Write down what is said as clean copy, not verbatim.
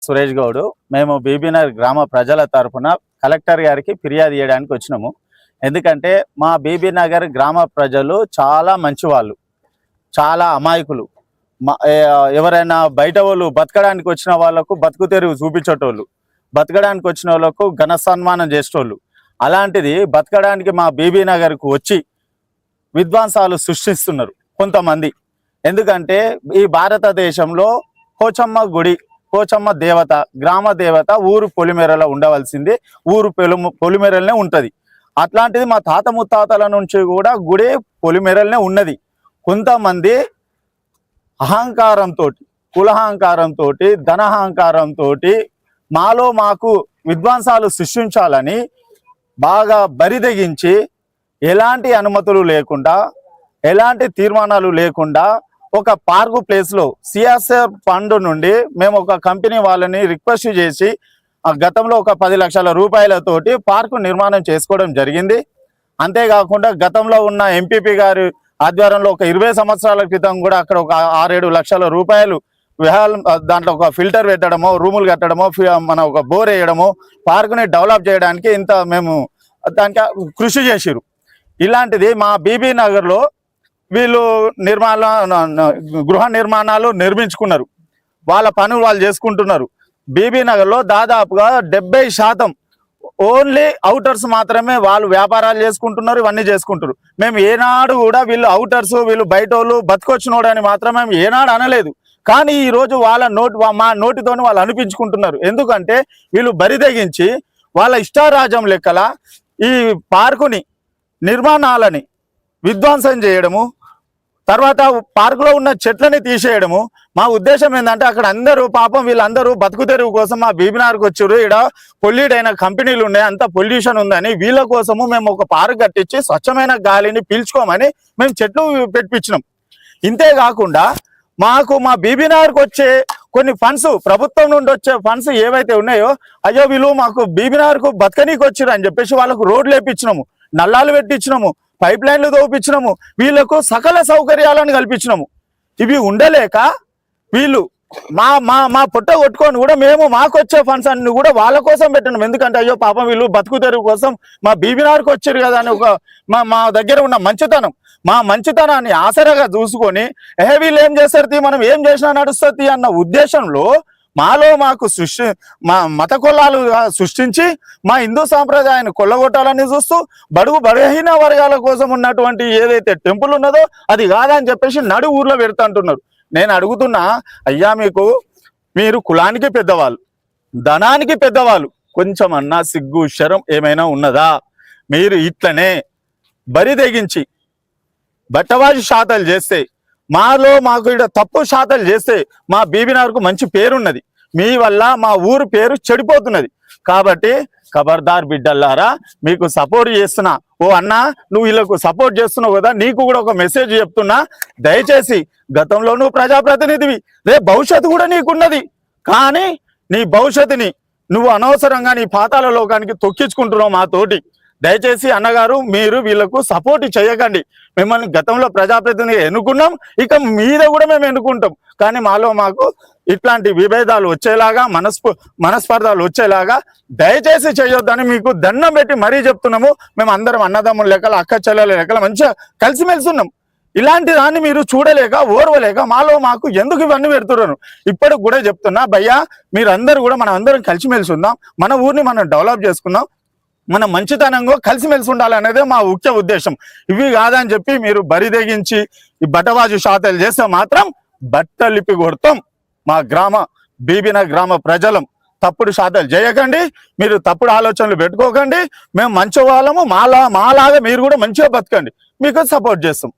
సురేష్ గౌడ్. మేము బీబీనగర్ గ్రామ ప్రజల తరఫున కలెక్టర్ గారికి ఫిర్యాదు చేయడానికి వచ్చినాము. ఎందుకంటే మా బీబీనగర్ గ్రామ ప్రజలు చాలా మంచి వాళ్ళు, చాలా అమాయకులు. ఎవరైనా బయట వాళ్ళు బతకడానికి వచ్చిన వాళ్ళకు బతుకు తెరువు చూపించేటోళ్ళు, బతకడానికి వచ్చిన వాళ్ళకు ఘన సన్మానం చేసేటోళ్ళు. అలాంటిది బతకడానికి మా బీబీనగర్కు వచ్చి విధ్వంసాలు సృష్టిస్తున్నారు కొంతమంది. ఎందుకంటే ఈ భారతదేశంలో పోచమ్మ గుడి, పోచమ్మ దేవత, గ్రామ దేవత ఊరు పొలిమేరలో ఉండవలసింది, ఊరు పొలిమేరలనే ఉంటుంది. అట్లాంటిది మా తాత ముత్తాతల నుంచి కూడా గుడి పొలిమేరలనే ఉన్నది. కొంతమంది అహంకారంతో, కులహంకారంతో, ధనహంకారంతో మాకు విధ్వంసాలు సృష్టించాలని బాగా బరిదెగించి ఎలాంటి అనుమతులు లేకుండా, ఎలాంటి తీర్మానాలు లేకుండా ఒక పార్కు ప్లేస్లో సిఎస్ఆర్ ఫండ్ నుండి మేము ఒక కంపెనీ వాళ్ళని రిక్వెస్ట్ చేసి గతంలో ఒక 10 లక్షల రూపాయలతోటి పార్కు నిర్మాణం చేసుకోవడం జరిగింది. అంతేకాకుండా గతంలో ఉన్న ఎంపీపీ గారి ఆధ్వర్యంలో ఒక 20 సంవత్సరాల క్రితం కూడా అక్కడ ఒక 6-7 లక్షల రూపాయలు దాంట్లో ఒక ఫిల్టర్ పెట్టడమో, రూములు కట్టడమో, మన ఒక బోర్ వేయడమో, పార్కుని డెవలప్ చేయడానికి ఇంత మేము దానికి కృషి చేసిరు. ఇలాంటిది మా బీబీ నగర్లో వీళ్ళు గృహ నిర్మాణాలు నిర్మించుకున్నారు, వాళ్ళ పనులు వాళ్ళు చేసుకుంటున్నారు. బీబీ నగర్లో దాదాపుగా 70% ఓన్లీ అవుటర్స్ మాత్రమే వాళ్ళు వ్యాపారాలు చేసుకుంటున్నారు, ఇవన్నీ చేసుకుంటున్నారు. మేము ఏనాడు కూడా వీళ్ళు అవుటర్స్, వీళ్ళు బయట వాళ్ళు బతికొచ్చినోడని మాత్రం మేము ఏనాడు అనలేదు. కానీ ఈరోజు మా నోటితోని వాళ్ళు అనిపించుకుంటున్నారు. ఎందుకంటే వీళ్ళు బరిదెగించి వాళ్ళ ఇష్టారాజ్యం లెక్కల ఈ పార్కుని నిర్మాణాలని విధ్వంసం చేయడము, తర్వాత పార్కులో ఉన్న చెట్లని తీసేయడము. మా ఉద్దేశం ఏంటంటే అక్కడ అందరూ పాపం వీళ్ళందరూ బతుకు తెరువు కోసం మా బీబీనగర్కి వచ్చారు. ఇక్కడ పొల్యూట్ అయిన కంపెనీలు ఉన్నాయి, అంత పొల్యూషన్ ఉందని వీళ్ళ కోసము మేము ఒక పార్క్ కట్టించి స్వచ్ఛమైన గాలిని పీల్చుకోమని మేము చెట్లు పెట్టించినాం. ఇంతేకాకుండా మాకు మా బీబీనగర్కి వచ్చే కొన్ని ఫండ్స్, ప్రభుత్వం నుండి వచ్చే ఫండ్స్ ఏవైతే ఉన్నాయో, అయ్యో వీళ్ళు మాకు బీబీనగర్కు బతకనీకి వచ్చారు అని చెప్పేసి వాళ్ళకు రోడ్లు వేపించినాము, నల్లాలు పెట్టించినాము, పైప్ లైన్లు తోపించినాము, వీళ్ళకు సకల సౌకర్యాలను కల్పించినాము. ఇవి ఉండలేక వీళ్ళు మా మా మా పొట్ట కొట్టుకొని కూడా మేము మాకు వచ్చే ఫండ్స్ అన్ని కూడా వాళ్ళ కోసం పెట్టినాం. ఎందుకంటే అయ్యో పాపం వీళ్ళు బతుకు తెరువు కోసం మా బీబీనగర్కి వచ్చారు కదా అని ఒక మా దగ్గర ఉన్న మంచితనం, మా మంచితనాన్ని ఆసరాగా చూసుకొని వీళ్ళు ఏం చేస్తారు, మనం ఏం చేసినా నడుస్తుంది అన్న ఉద్దేశంలో మాకు మా మత కులాలు సృష్టించి మా హిందూ సాంప్రదాయాన్ని కొల్లగొట్టాలని చూస్తూ బలహీన వర్గాల కోసం ఉన్నటువంటి ఏదైతే టెంపుల్ ఉన్నదో అది కాదని చెప్పేసి నడు ఊర్లో పెడుతుంటున్నారు. నేను అడుగుతున్నా, అయ్యా మీరు కులానికి పెద్దవాళ్ళు, ధనానికి పెద్దవాళ్ళు, కొంచెం అన్నా సిగ్గు శరం ఏమైనా ఉన్నదా? మీరు ఇట్లనే బరిదెగించి బట్టవాజి శాతాలు చేస్తే, మాకు ఇక్కడ తప్పు శాతాలు చేస్తే మా బీబీనగర్కు మంచి పేరున్నది, మీ వల్ల మా ఊరు పేరు చెడిపోతున్నది. కాబట్టి ఖబర్దార్ బిడ్డల్లారా, మీకు సపోర్ట్ చేస్తున్నా. ఓ అన్నా, నువ్వు వీళ్ళకు సపోర్ట్ చేస్తున్నావు కదా, నీకు కూడా ఒక మెసేజ్ చెప్తున్నా. దయచేసి గతంలో నువ్వు ప్రజాప్రతినిధివి, రేపు భవిష్యత్తు కూడా నీకున్నది. కానీ నీ భవిష్యత్తుని నువ్వు అనవసరంగా నీ పాతాల లోకానికి తొక్కించుకుంటున్నావు మాతోటి. దయచేసి అన్నగారు, మీరు వీళ్ళకు సపోర్ట్ చేయకండి. మిమ్మల్ని గతంలో ప్రజాప్రతినిధిగా ఎన్నుకున్నాం, ఇక మీద కూడా మేము ఎన్నుకుంటాం. కానీ మాకు ఇట్లాంటి విభేదాలు వచ్చేలాగా, మనస్పర్ధాలు వచ్చేలాగా దయచేసి చేయొద్దని మీకు దండం పెట్టి మరీ చెప్తున్నాము. మేము అందరం అన్నదమ్ముల లెక్కల, అక్క చెల్లెల లెక్కల మంచిగా కలిసిమెలిసి ఉన్నాం. ఇలాంటి దాన్ని మీరు చూడలేక, ఓర్వలేక మాకు ఎందుకు ఇవన్నీ పెడుతున్నారు? ఇప్పటికి కూడా చెప్తున్నా, భయ్యా మీరందరూ కూడా మనం అందరం కలిసిమెలిసి ఉందాం, మన ఊరిని మనం డెవలప్ చేసుకుందాం, మనం మంచితనంగా కలిసిమెలిసి ఉండాలనేదే మా ముఖ్య ఉద్దేశం. ఇవి కాదని చెప్పి మీరు బరిదెగించి ఈ బట్టబాజు శాతాలు చేస్తే మాత్రం బట్టలిప్పి కొడతాం. మా బీబీనగర్ గ్రామ ప్రజలం తప్పుడు శాతాలు చేయకండి, మీరు తప్పుడు ఆలోచనలు పెట్టుకోకండి. మేము మంచి వాళ్ళము, మాలాగా మీరు కూడా మంచిగా బతకండి, మీకు సపోర్ట్ చేస్తాం.